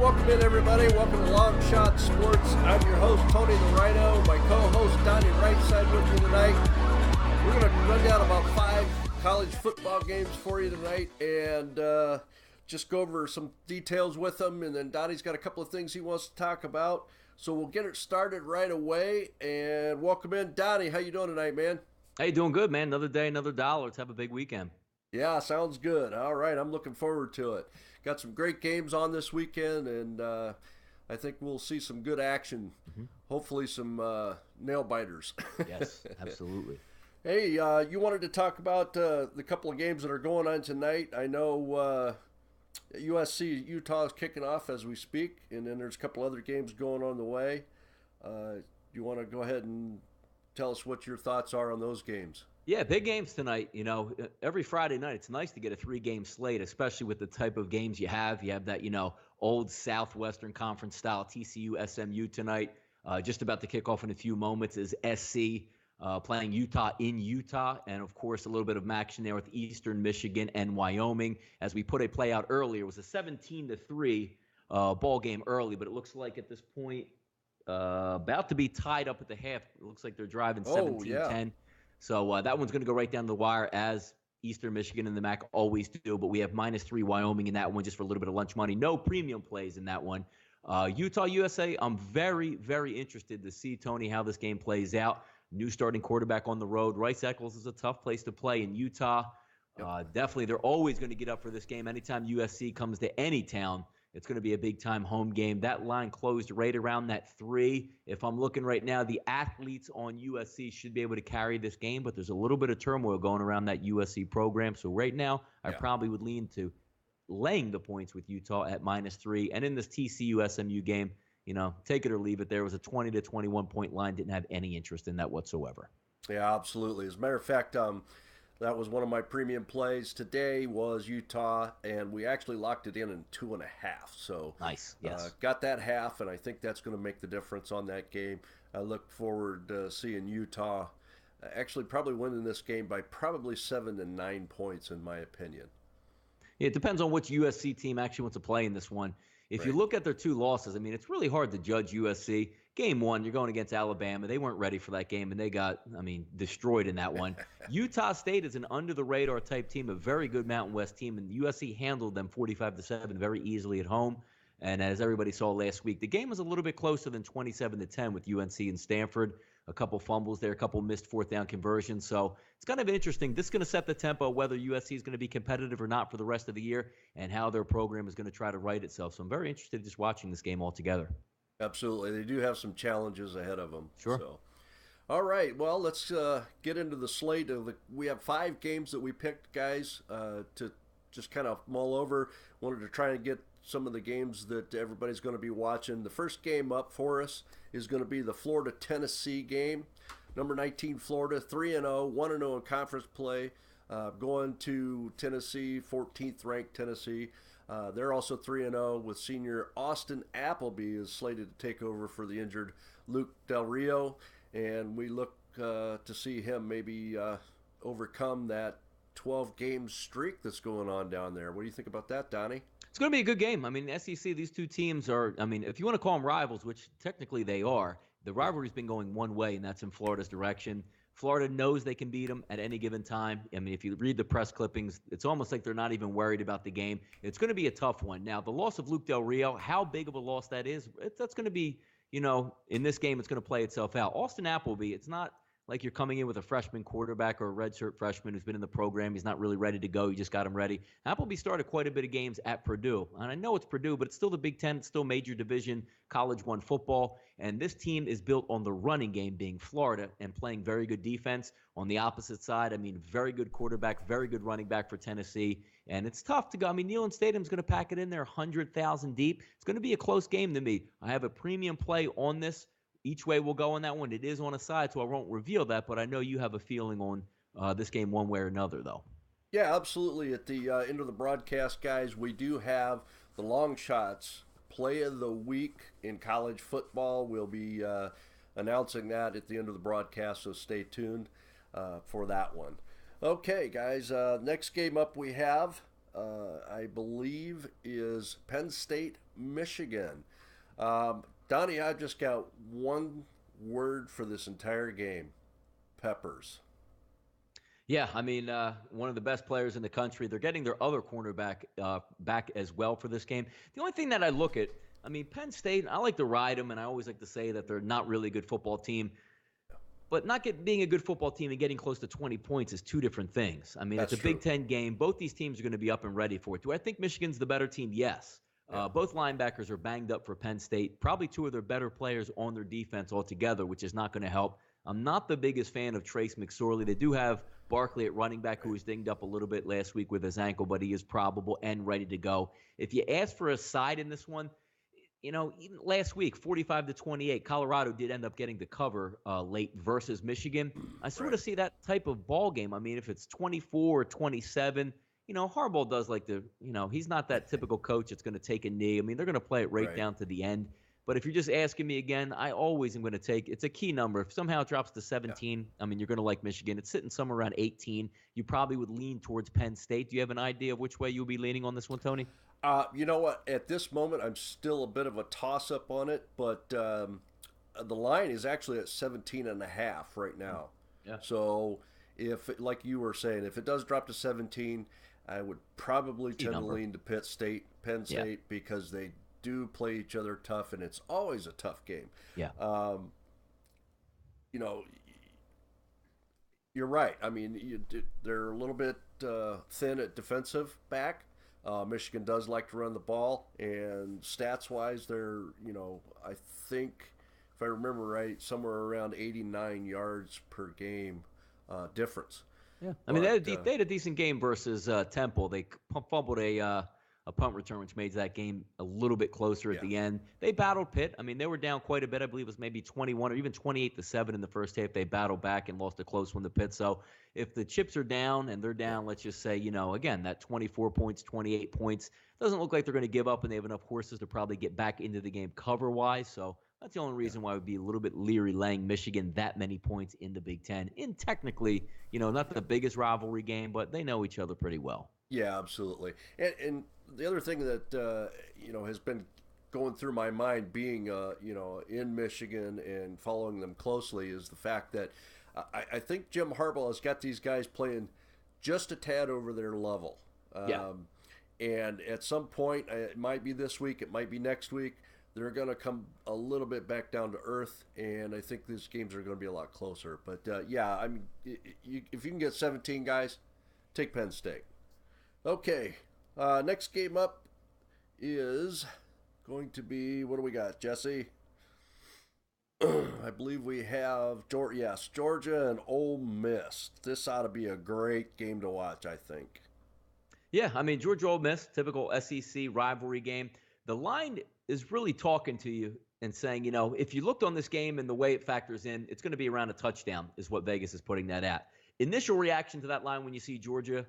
welcome in everybody. Welcome to Long Shot Sports. I'm your host, Tony TheRhino. My co-host, Donnie, RightSide with me tonight. We're going to run down about 5 college football games for you tonight and just go over some details with them. And then Donnie's got a couple of things he wants to talk about. So we'll get it started right away. And welcome in. Donnie, how you doing tonight, man? Hey, doing good, man. Another day, another dollar. Let's have a big weekend. Yeah, sounds good. All right, I'm looking forward to it. Got some great games on this weekend, and I think we'll see some good action. Hopefully some nail biters. Yes, absolutely. Hey, you wanted to talk about the couple of games that are going on tonight. I know USC Utah is kicking off as we speak, and then there's a couple other games going on the way. You want to go ahead and tell us what your thoughts are on those games? Yeah, big games tonight. You know, every Friday night, it's nice to get a 3-game slate, especially with the type of games you have. You have that, old Southwestern Conference style TCU SMU tonight. Just about to kick off in a few moments is SC playing Utah in Utah. And, of course, a little bit of action there with Eastern Michigan and Wyoming. As we put a play out earlier, it was a 17-3 ball game early, but it looks like at this point about to be tied up at the half. It looks like they're driving 17-10. Yeah. So that one's going to go right down the wire, as Eastern Michigan and the MAC always do. But we have -3 Wyoming in that one just for a little bit of lunch money. No premium plays in that one. Utah, USA, I'm very, very interested to see, Tony, how this game plays out. New starting quarterback on the road. Rice Eccles is a tough place to play in Utah. Definitely, they're always going to get up for this game. Anytime USC comes to any town, it's going to be a big-time home game. That line closed right around that 3. If I'm looking right now, the athletes on USC should be able to carry this game, but there's a little bit of turmoil going around that USC program. So right now, I probably would lean to laying the points with Utah at -3. And in this TCU SMU game, take it or leave it. There was a 20 to 21 point line. Didn't have any interest in that whatsoever. Yeah, absolutely. As a matter of fact, that was one of my premium plays today was Utah, and we actually locked it in 2.5. So nice. Yes. Got that half, and I think that's going to make the difference on that game. I look forward to seeing Utah actually probably winning this game by probably 7 to 9 points, in my opinion. It depends on which USC team actually wants to play in this one. If you look at their 2 losses, it's really hard to judge USC. Game 1, you're going against Alabama. They weren't ready for that game, and they got, destroyed in that one. Utah State is an under-the-radar type team, a very good Mountain West team, and USC handled them 45-7 very easily at home. And as everybody saw last week, the game was a little bit closer than 27-10 with UNC and Stanford. A couple fumbles there, a couple missed 4th-down conversions. So it's kind of interesting. This is going to set the tempo whether USC is going to be competitive or not for the rest of the year and how their program is going to try to right itself. So I'm very interested in just watching this game altogether. Absolutely. They do have some challenges ahead of them. Sure. So. All right. Well, let's get into the slate. We have 5 games that we picked, guys, to just kind of mull over. Wanted to try and get some of the games that everybody's going to be watching. The first game up for us is going to be the Florida-Tennessee game. Number 19, Florida, 3-0, 1-0 in conference play. Going to Tennessee, 14th ranked Tennessee. They're also 3-0 with senior Austin Appleby is slated to take over for the injured Luke Del Rio. And we look to see him maybe overcome that 12-game streak that's going on down there. What do you think about that, Donnie? It's going to be a good game. The SEC, these 2 teams are, if you want to call them rivals, which technically they are, the rivalry's been going one way, and that's in Florida's direction. Florida knows they can beat them at any given time. If you read the press clippings, it's almost like they're not even worried about the game. It's going to be a tough one. Now, the loss of Luke Del Rio, how big of a loss that is, that's going to be, in this game, it's going to play itself out. Austin Appleby, it's not like you're coming in with a freshman quarterback or a redshirt freshman who's been in the program. He's not really ready to go. You just got him ready. Appleby started quite a bit of games at Purdue. And I know it's Purdue, but it's still the Big Ten. It's still major division, College 1 football. And this team is built on the running game being Florida and playing very good defense. On the opposite side, very good quarterback, very good running back for Tennessee. And it's tough to go. Neyland Stadium's going to pack it in there 100,000 deep. It's going to be a close game to me. I have a premium play on this. Each way we'll go on that one. It is on a side, so I won't reveal that, but I know you have a feeling on this game one way or another, though. Yeah, absolutely. At the end of the broadcast, guys, we do have the Long Shots Play of the Week in college football. We'll be announcing that at the end of the broadcast, so stay tuned for that one. Okay, guys, next game up we have I believe, is Penn State, Michigan. Donnie, I've just got one word for this entire game: peppers. Yeah, I mean, one of the best players in the country. They're getting their other cornerback back as well for this game. The only thing that I look at, I mean, Penn State, I like to ride them, and I always like to say that they're not really a good football team. But being a good football team and getting close to 20 points is two different things. I mean, That's it's a true. Big Ten game. Both these teams are going to be up and ready for it. Do I think Michigan's the better team? Yes. Yeah. Both linebackers are banged up for Penn State. Probably two of their better players on their defense altogether, which is not going to help. I'm not the biggest fan of Trace McSorley. They do have Barkley at running back, who was dinged up a little bit last week with his ankle, but he is probable and ready to go. If you ask for a side in this one, even last week, 45-28, Colorado did end up getting the cover late versus Michigan. I sort of see that type of ball game. I mean, if it's 24 or 27, Harbaugh does like he's not that typical coach that's going to take a knee. I mean, they're going to play it right down to the end. But if you're just asking me again, I always am going to take, it's a key number. If somehow it drops to 17, I mean, you're going to like Michigan. It's sitting somewhere around 18. You probably would lean towards Penn State. Do you have an idea of which way you'll be leaning on this one, Tony? You know what? At this moment, I'm still a bit of a toss-up on it, but the line is actually at 17.5 right now. Yeah. So if, like you were saying, if it does drop to 17, I would probably tend to lean to Penn State, because they do play each other tough, and it's always a tough game. Yeah. You're right. I mean, they're a little bit thin at defensive back. Michigan does like to run the ball, and stats-wise, they're, I think, if I remember right, somewhere around 89 yards per game difference. Yeah, I mean, they had a decent game versus Temple. They fumbled a punt return, which made that game a little bit closer at the end. They battled Pitt. I mean, they were down quite a bit. I believe it was maybe 21 or even 28-7 in the first half. They battled back and lost a close one to Pitt. So if the chips are down and they're down, let's just say, again, that 24 points, 28 points, doesn't look like they're going to give up, and they have enough horses to probably get back into the game cover-wise. So that's the only reason why I would be a little bit leery laying Michigan that many points in the Big Ten. In technically, not the biggest rivalry game, but they know each other pretty well. Yeah, absolutely. And the other thing that has been going through my mind, being in Michigan and following them closely, is the fact that I think Jim Harbaugh has got these guys playing just a tad over their level. And at some point, it might be this week, it might be next week, they're going to come a little bit back down to earth, and I think these games are going to be a lot closer. But I mean, if you can get 17 guys, take Penn State. Okay, next game up is going to be, what do we got, Jesse? I believe we have Georgia and Ole Miss. This ought to be a great game to watch, I think. Yeah, I mean, Georgia Ole Miss, typical SEC rivalry game. The line is really talking to you and saying, if you looked on this game and the way it factors in, it's going to be around a touchdown is what Vegas is putting that at. Initial reaction to that line when you see Georgia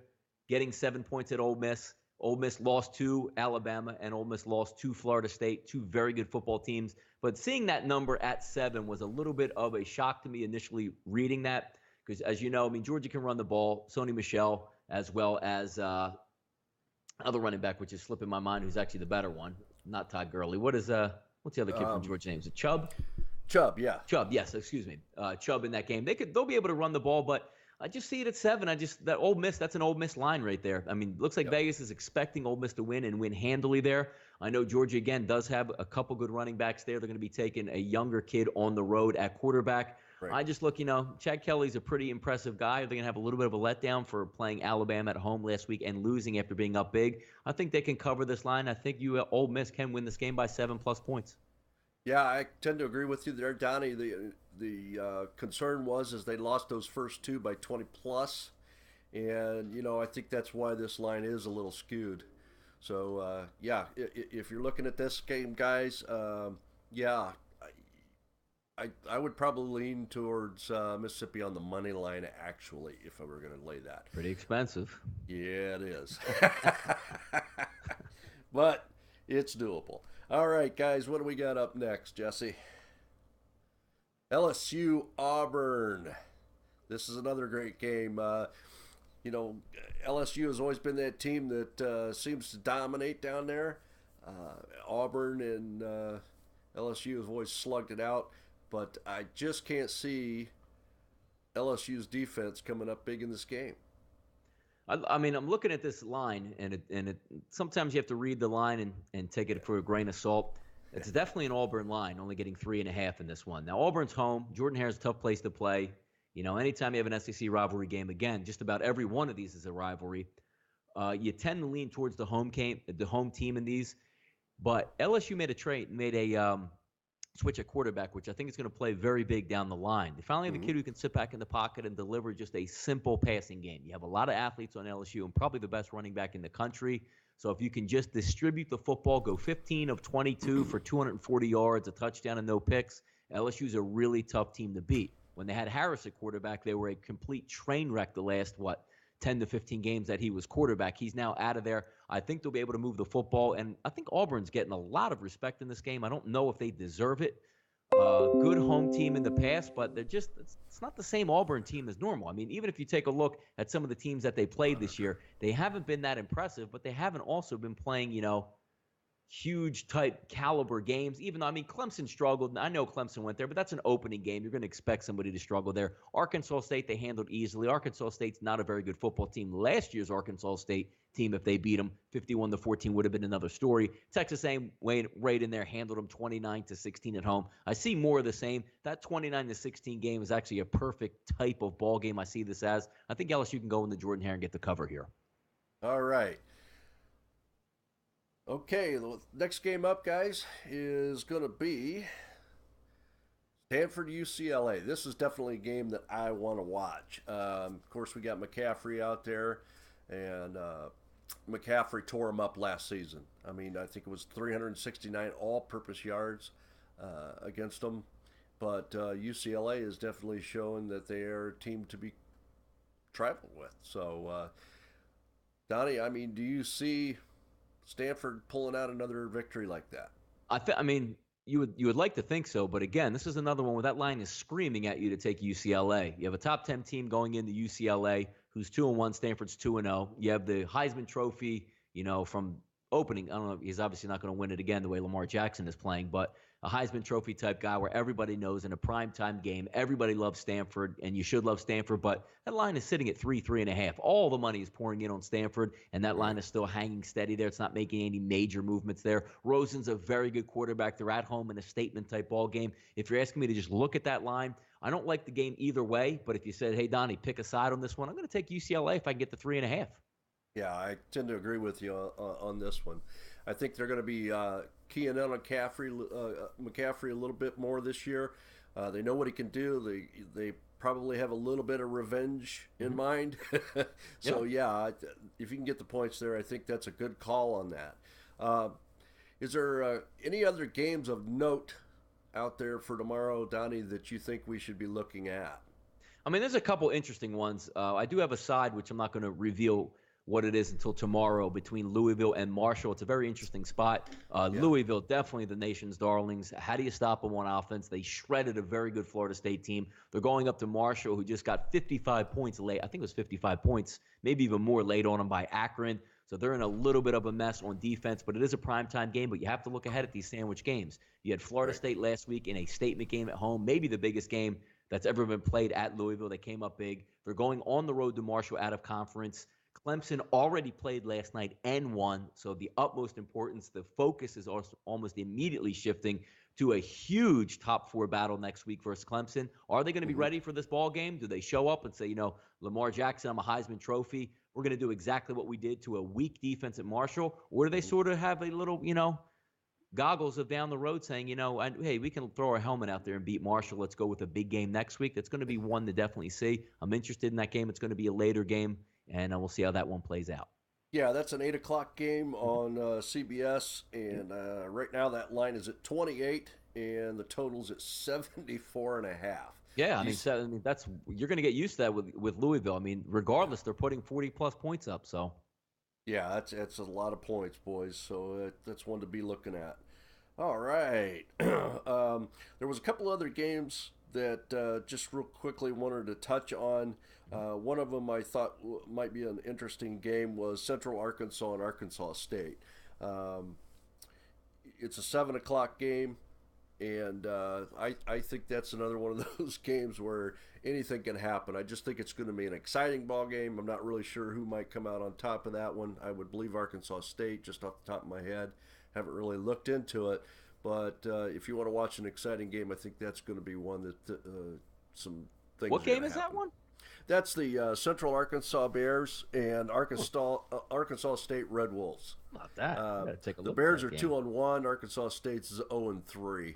getting 7 points at Ole Miss. Ole Miss lost to Alabama, and Ole Miss lost to Florida State, two very good football teams. But seeing that number at 7 was a little bit of a shock to me initially reading that, because as you know, I mean, Georgia can run the ball. Sony Michel, as well as other running back, which is slipping my mind, who's actually the better one, not Todd Gurley. What's the other kid from Georgia name? Is it Chubb? Chubb, yeah. Chubb, yes, excuse me. Chubb in that game. They'll be able to run the ball, but I just see it at 7. That Ole Miss, that's an Ole Miss line right there. I mean, looks like Vegas is expecting Ole Miss to win and win handily there. I know Georgia, again, does have a couple good running backs there. They're going to be taking a younger kid on the road at quarterback. Right. I just look, Chad Kelly's a pretty impressive guy. They're going to have a little bit of a letdown for playing Alabama at home last week and losing after being up big. I think they can cover this line. I think Ole Miss can win this game by 7+ points. Yeah, I tend to agree with you there, Donnie. The concern was they lost those first two by 20+, and I think that's why this line is a little skewed. So if you're looking at this game, guys, I would probably lean towards Mississippi on the money line, actually, if I were going to lay that. Pretty expensive. Yeah, it is. But it's doable. All right, guys, what do we got up next, Jesse? LSU Auburn. This is another great game. you know, LSU has always been that team that seems to dominate down there. Auburn and LSU have always slugged it out, but I just can't see LSU's defense coming up big in this game. I mean, I'm looking at this line, and sometimes you have to read the line and take it for a grain of salt. It's definitely an Auburn line, only getting 3.5 in this one. Now, Auburn's home. Jordan Hare's a tough place to play. You know, anytime you have an SEC rivalry game, again, just about every one of these is a rivalry. You tend to lean towards the home team in these. But LSU made a switch at quarterback, which I think is going to play very big down the line. They finally have a kid who can sit back in the pocket and deliver just a simple passing game. You have a lot of athletes on LSU and probably the best running back in the country. So if you can just distribute the football, go 15 of 22 for 240 yards, a touchdown, and no picks, LSU's a really tough team to beat. When they had Harris at quarterback, they were a complete train wreck the last, 10 to 15 games that he was quarterback. He's now out of there. I think they'll be able to move the football, and I think Auburn's getting a lot of respect in this game. I don't know if they deserve it. Good home team in the past, but it's not the same Auburn team as normal. I mean, even if you take a look at some of the teams that they played this year, they haven't been that impressive, but they haven't also been playing, huge type caliber games. Even though, I mean, Clemson struggled. I know Clemson went there, but that's an opening game. You're going to expect somebody to struggle there. Arkansas State, they handled easily. Arkansas State's not a very good football team. Last year's Arkansas State team, if they beat them 51-14, would have been another story. Texas A&M right in there, handled them 29-16 at home. I see more of the same. That 29-16 game is actually a perfect type of ball game. I see this as. I think LSU can go in the Jordan Hare and get the cover here. All right. Okay, the next game up, guys, is going to be Stanford UCLA. This is definitely a game that I want to watch. Of course, we got McCaffrey out there, and McCaffrey tore him up last season. I mean, I think it was 369 all-purpose yards against them. But UCLA is definitely showing that they are a team to be trifled with. So, Donnie, I mean, do you see Stanford pulling out another victory like that? I mean, you would like to think so, but again, this is another one where that line is screaming at you to take UCLA. You have a top 10 team going into UCLA who's 2-1, Stanford's 2-0. You have the Heisman Trophy, from opening. I don't know, he's obviously not going to win it again the way Lamar Jackson is playing, but a Heisman Trophy type guy where everybody knows in a primetime game, everybody loves Stanford, and you should love Stanford, but that line is sitting at 3.5. All the money is pouring in on Stanford, and that line is still hanging steady there. It's not making any major movements there. Rosen's a very good quarterback. They're at home in a statement type ball game. If you're asking me to just look at that line, I don't like the game either way, but if you said, hey, Donnie, pick a side on this one, I'm going to take UCLA if I can get the 3.5. Yeah, I tend to agree with you on this one. I think they're going to be keying in on McCaffrey a little bit more this year. They know what he can do. They probably have a little bit of revenge in mind. So, yeah, if you can get the points there, I think that's a good call on that. Is there any other games of note out there for tomorrow, Donnie, that you think we should be looking at? I mean, there's a couple interesting ones. I do have a side, which I'm not going to reveal what it is until tomorrow, between Louisville and Marshall. It's a very interesting spot. Louisville, definitely the nation's darlings. How do you stop them on offense? They shredded a very good Florida State team. They're going up to Marshall, who just got 55 points late. I think it was 55 points, maybe even more late on them by Akron. So they're in a little bit of a mess on defense, but it is a primetime game. But you have to look ahead at these sandwich games. You had Florida State last week in a statement game at home, maybe the biggest game that's ever been played at Louisville. They came up big. They're going on the road to Marshall out of conference. Clemson already played last night and won, so the utmost importance, the focus is also almost immediately shifting to a huge top 4 battle next week versus Clemson. Are they going to be ready for this ball game? Do they show up and say, Lamar Jackson, I'm a Heisman Trophy. We're going to do exactly what we did to a weak defense at Marshall? Or do they sort of have a little, goggles of down the road saying, hey, we can throw our helmet out there and beat Marshall. Let's go with a big game next week. That's going to be one to definitely see. I'm interested in that game. It's going to be a later game, and we'll see how that one plays out. Yeah, that's an 8 o'clock game on CBS, and right now that line is at 28, and the total's at 74.5. Yeah, I mean, that's, you're going to get used to that with Louisville. I mean, regardless, they're putting 40-plus points up, so. Yeah, that's a lot of points, boys, so that's one to be looking at. All right. There was a couple other games that just real quickly wanted to touch on. One of them I thought might be an interesting game was Central Arkansas and Arkansas State. Um, it's a 7 o'clock game, and I think that's another one of those games where anything can happen. I just think it's going to be an exciting ball game. I'm not really sure who might come out on top of that one. I would believe Arkansas State, just off the top of my head. Haven't really looked into it, but if you want to watch an exciting game, I think that's going to be one that some things. What game is that one? That's the Central Arkansas Bears and Arkansas State Red Wolves. Not that. Take a look. The Bears are 2-1. Arkansas State's is 0-3.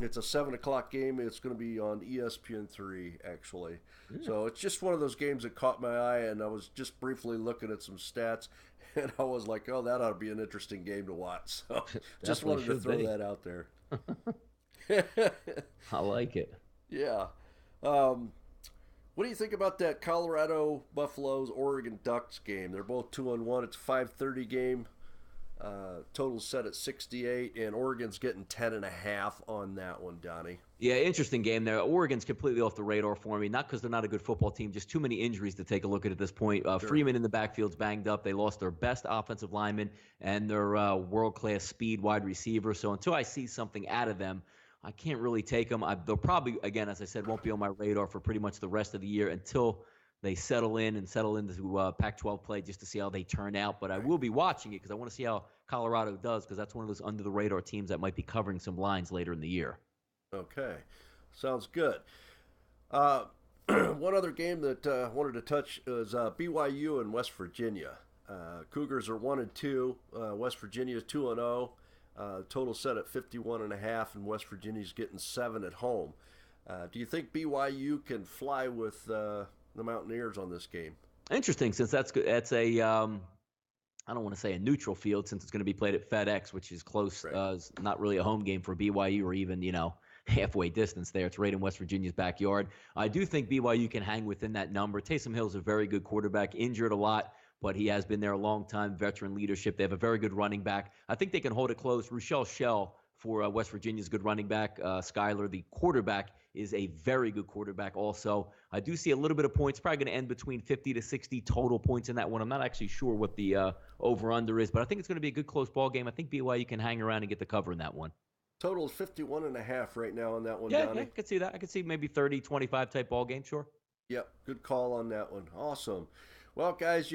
It's a 7 o'clock game. It's going to be on ESPN3 actually. Yeah. So it's just one of those games that caught my eye, and I was just briefly looking at some stats, and I was like, "Oh, that ought to be an interesting game to watch." So just wanted to throw that out there. I like it. Yeah. What do you think about that Colorado Buffaloes Oregon Ducks game? They're both 2-1. It's a 5:30 game. Total set at 68, and Oregon's getting 10.5 on that one, Donnie. Yeah, interesting game there. Oregon's completely off the radar for me, not because they're not a good football team, just too many injuries to take a look at this point. Sure. Freeman in the backfield's banged up. They lost their best offensive lineman and their world-class speed wide receiver. So until I see something out of them, I can't really take them. They'll probably, again, as I said, won't be on my radar for pretty much the rest of the year until they settle into Pac-12 play, just to see how they turn out. But I will be watching it because I want to see how Colorado does, because that's one of those under-the-radar teams that might be covering some lines later in the year. Okay. Sounds good. One other game that I wanted to touch is BYU and West Virginia. Cougars are 1-2. West Virginia is 2-0. Total set at 51.5, and West Virginia's getting 7 at home. Do you think BYU can fly with the Mountaineers on this game? Interesting, since that's a I don't want to say a neutral field, since it's going to be played at FedEx, which is close. Right. Not really a home game for BYU, or even halfway distance there. It's right in West Virginia's backyard. I do think BYU can hang within that number. Taysom Hill's a very good quarterback, injured a lot, but he has been there a long time, veteran leadership. They have a very good running back. I think they can hold it close. Rochelle Shell for West Virginia's good running back. Skyler, the quarterback, is a very good quarterback also. I do see a little bit of points, probably going to end between 50 to 60 total points in that one. I'm not actually sure what the over-under is, but I think it's going to be a good close ball game. I think BYU can hang around and get the cover in that one. Total is 51.5 right now on that one, Donnie. Yeah, I could see that. I could see maybe 30-25 type ball game, sure. Yep, good call on that one. Awesome. Well, guys,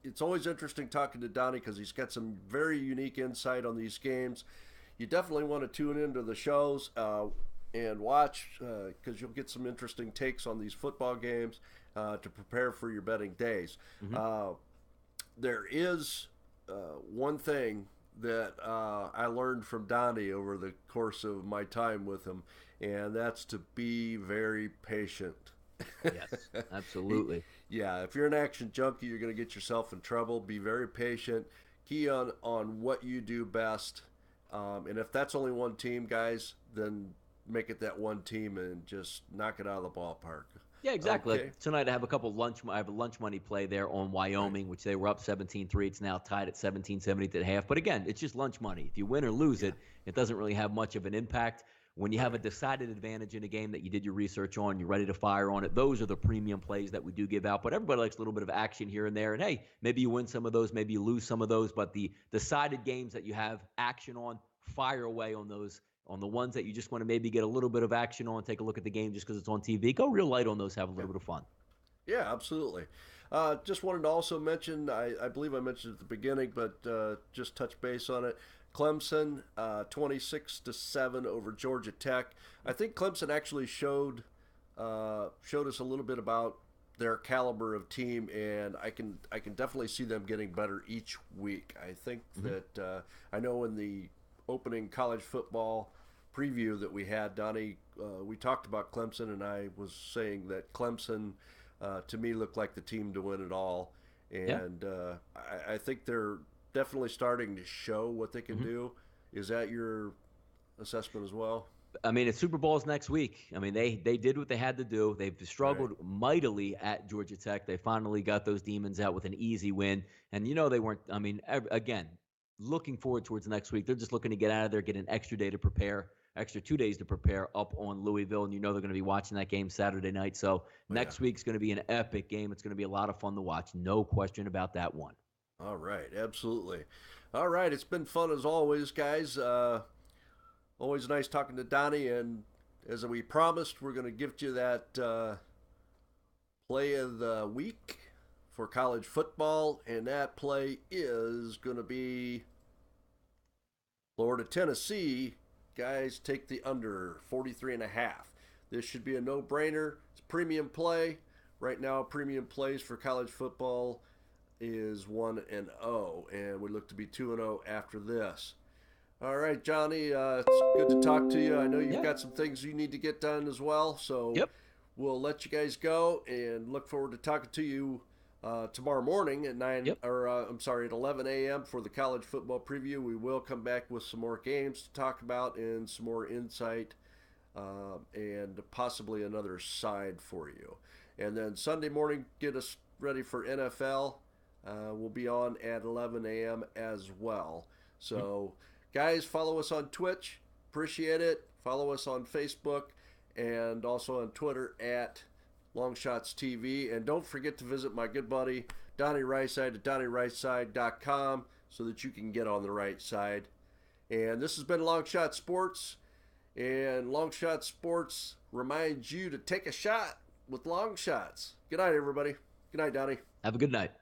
it's always interesting talking to Donnie because he's got some very unique insight on these games. You definitely want to tune into the shows and watch because you'll get some interesting takes on these football games to prepare for your betting days. Mm-hmm. There is one thing that I learned from Donnie over the course of my time with him, and that's to be very patient. Yes, absolutely. Yeah, if you're an action junkie, you're going to get yourself in trouble. Be very patient. Key on what you do best. And if that's only one team, guys, then make it that one team and just knock it out of the ballpark. Yeah, exactly. Okay. Like tonight I have I have a lunch money play there on Wyoming, right, which they were up 17-3. It's now tied at 17-70 at the half. But again, it's just lunch money. If you win or lose it doesn't really have much of an impact. When you have a decided advantage in a game that you did your research on, you're ready to fire on it, those are the premium plays that we do give out. But everybody likes a little bit of action here and there. And, hey, maybe you win some of those, maybe you lose some of those. But the decided games that you have action on, fire away on those. On the ones that you just want to maybe get a little bit of action on, take a look at the game just because it's on TV, go real light on those, have a little bit of fun. Yeah, absolutely. Just wanted to also mention, I believe I mentioned at the beginning, but just touch base on it. Clemson, 26-7 over Georgia Tech. I think Clemson actually showed us a little bit about their caliber of team, and I can definitely see them getting better each week. I think that I know in the opening college football preview that we had, Donnie, we talked about Clemson, and I was saying that Clemson to me looked like the team to win it all, and I think they're definitely starting to show what they can do. Is that your assessment as well? I mean, it's Super Bowl's next week. I mean, they did what they had to do. They've struggled mightily at Georgia Tech. They finally got those demons out with an easy win. And, they weren't, I mean, again, looking forward towards next week. They're just looking to get out of there, get an extra day to prepare. extra 2 days to prepare up on Louisville, and they're going to be watching that game Saturday night. So next week's going to be an epic game. It's going to be a lot of fun to watch. No question about that one. All right, absolutely. All right, it's been fun as always, guys. Always nice talking to Donnie, and as we promised, we're going to give you that play of the week for college football, and that play is going to be Florida, Tennessee. Guys, take the under 43.5. This should be a no-brainer. It's a premium play. Right now, premium plays for college football is 1-0, and we look to be 2-0 after this. All right, Johnny, it's good to talk to you. I know you've got some things you need to get done as well, so we'll let you guys go and look forward to talking to you tomorrow morning at 11 a.m. for the college football preview. We will come back with some more games to talk about and some more insight and possibly another side for you. And then Sunday morning, get us ready for NFL. We'll be on at 11 a.m. as well. So, guys, follow us on Twitch. Appreciate it. Follow us on Facebook and also on Twitter at LongShotsTV. And don't forget to visit my good buddy Donnie RightSide at DonnieRightSide.com so that you can get on the right side. And this has been Longshot Sports. And Longshot Sports reminds you to take a shot with long shots. Good night, everybody. Good night, Donnie. Have a good night.